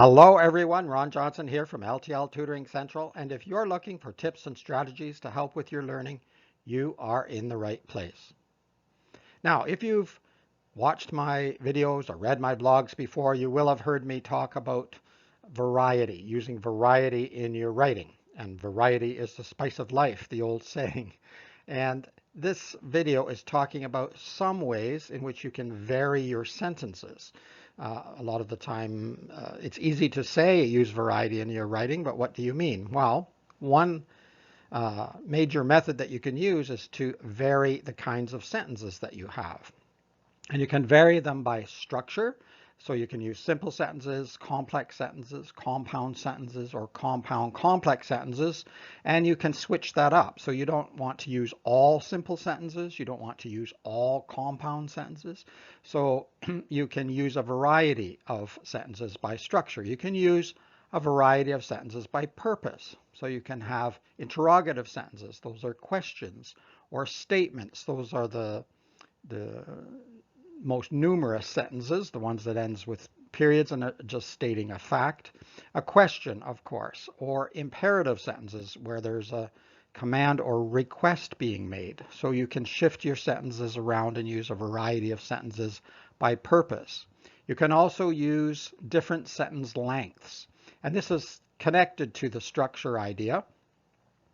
Hello everyone, Ron Johnson here from L.T.L Tutoring Central, and if you're looking for tips and strategies to help with your learning, you are in the right place. Now, if you've watched my videos or read my blogs before, you will have heard me talk about variety, using variety in your writing. And variety is the spice of life, the old saying. And this video is talking about some ways in which you can vary your sentences. A lot of the time, it's easy to say use variety in your writing, but what do you mean? Well, one major method that you can use is to vary the kinds of sentences that you have. And you can vary them by structure. So you can use simple sentences, complex sentences, compound sentences, or compound complex sentences. And you can switch that up. So you don't want to use all simple sentences. You don't want to use all compound sentences. So you can use a variety of sentences by structure. You can use a variety of sentences by purpose. So you can have interrogative sentences. Those are questions. Or statements. Those are the most numerous sentences, the ones that ends with periods and just stating a fact. A question, of course, or imperative sentences where there's a command or request being made. So you can shift your sentences around and use a variety of sentences by purpose. You can also use different sentence lengths. And this is connected to the structure idea,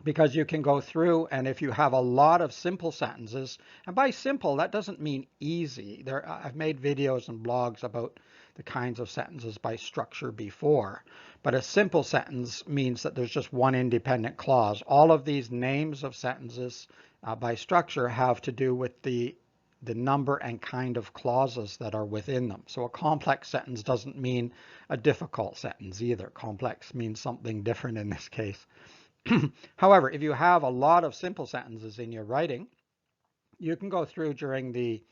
because you can go through, and if you have a lot of simple sentences, and by simple that doesn't mean easy. I've made videos and blogs about the kinds of sentences by structure before, but a simple sentence means that there's just one independent clause. All of these names of sentences by structure have to do with the number and kind of clauses that are within them. So a complex sentence doesn't mean a difficult sentence either. Complex means something different in this case. However, if you have a lot of simple sentences in your writing, you can go through during the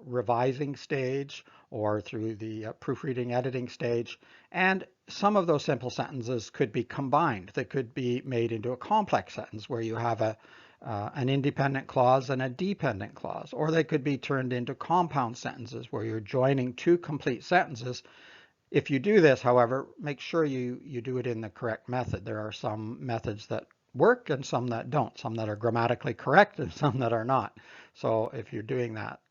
revising stage or through the proofreading editing stage, and some of those simple sentences could be combined. They could be made into a complex sentence where you have an independent clause and a dependent clause, or they could be turned into compound sentences where you're joining two complete sentences. If you do this, however, make sure you do it in the correct method. There are some methods that work and some that don't, some that are grammatically correct and some that are not. So if you're doing that,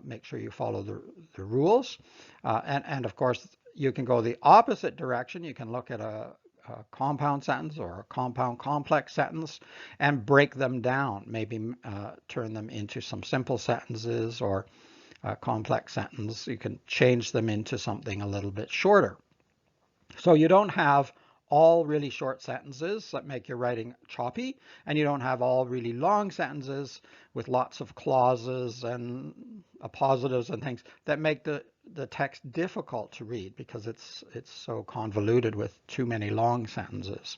make sure you follow the rules. And of course, you can go the opposite direction. You can look at a compound sentence or a compound complex sentence and break them down, maybe turn them into some simple sentences or a complex sentence. You can change them into something a little bit shorter. So you don't have all really short sentences that make your writing choppy, and you don't have all really long sentences with lots of clauses and appositives and things that make the text difficult to read because it's so convoluted with too many long sentences.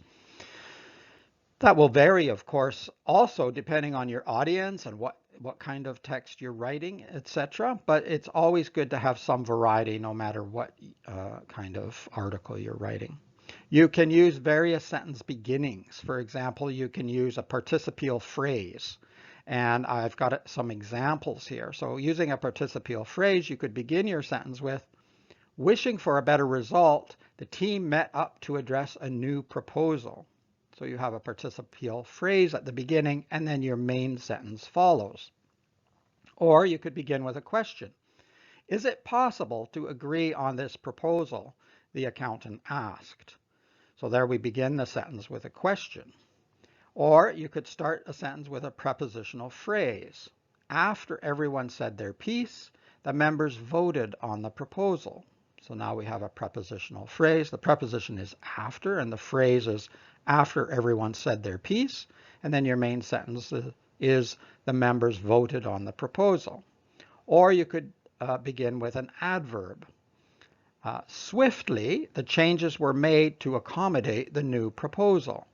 That will vary, of course, also depending on your audience and what kind of text you're writing, etc. But it's always good to have some variety no matter what kind of article you're writing. You can use various sentence beginnings. For example, you can use a participial phrase. And I've got some examples here. So using a participial phrase, you could begin your sentence with, wishing for a better result, the team met up to address a new proposal. So you have a participial phrase at the beginning, and then your main sentence follows. Or you could begin with a question. Is it possible to agree on this proposal? The accountant asked. So there we begin the sentence with a question. Or you could start a sentence with a prepositional phrase. After everyone said their piece, the members voted on the proposal. So now we have a prepositional phrase. The preposition is after, and the phrase is after everyone said their piece. And then your main sentence is the members voted on the proposal. Or you could begin with an adverb. Swiftly, the changes were made to accommodate the new proposal.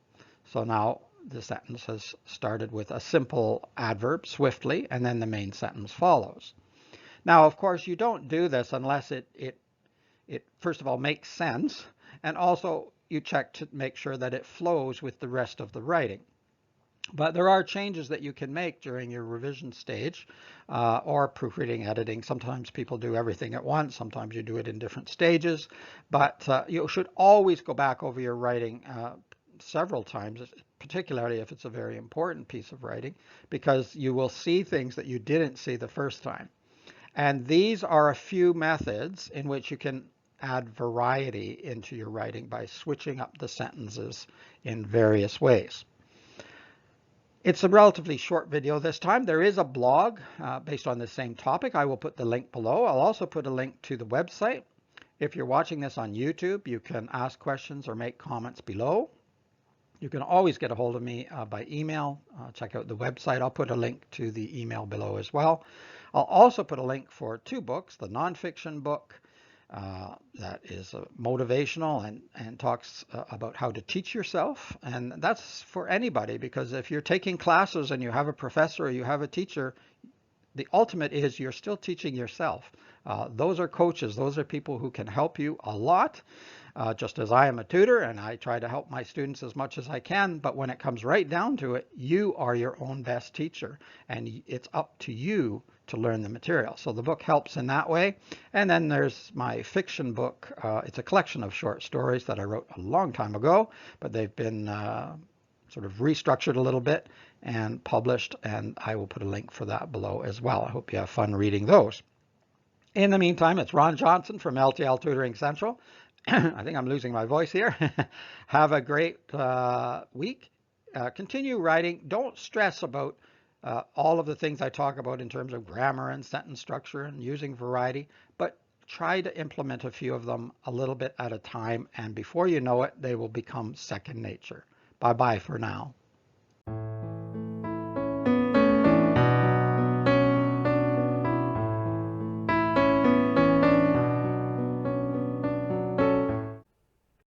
So now the sentence has started with a simple adverb, swiftly, and then the main sentence follows. Now, of course, you don't do this unless it first of all makes sense, and also you check to make sure that it flows with the rest of the writing. But there are changes that you can make during your revision stage or proofreading, editing. Sometimes people do everything at once. Sometimes you do it in different stages. But you should always go back over your writing several times, particularly if it's a very important piece of writing, because you will see things that you didn't see the first time. And these are a few methods in which you can add variety into your writing by switching up the sentences in various ways. It's a relatively short video this time. There is a blog based on the same topic. I will put the link below. I'll also put a link to the website. If you're watching this on YouTube, you can ask questions or make comments below. You can always get a hold of me by email. Check out the website. I'll put a link to the email below as well. I'll also put a link for 2 books, the nonfiction book that is motivational and talks about how to teach yourself. And that's for anybody, because if you're taking classes and you have a professor or you have a teacher, the ultimate is you're still teaching yourself. Those are coaches. Those are people who can help you a lot. Just as I am a tutor and I try to help my students as much as I can, but when it comes right down to it, you are your own best teacher and it's up to you to learn the material. So the book helps in that way. And then there's my fiction book. It's a collection of short stories that I wrote a long time ago, but they've been sort of restructured a little bit and published, and I will put a link for that below as well. I hope you have fun reading those. In the meantime, it's Ron Johnson from L.T.L Tutoring Central. I think I'm losing my voice here. Have a great week. Continue writing. Don't stress about all of the things I talk about in terms of grammar and sentence structure and using variety, but try to implement a few of them a little bit at a time, and before you know it, they will become second nature. Bye-bye for now.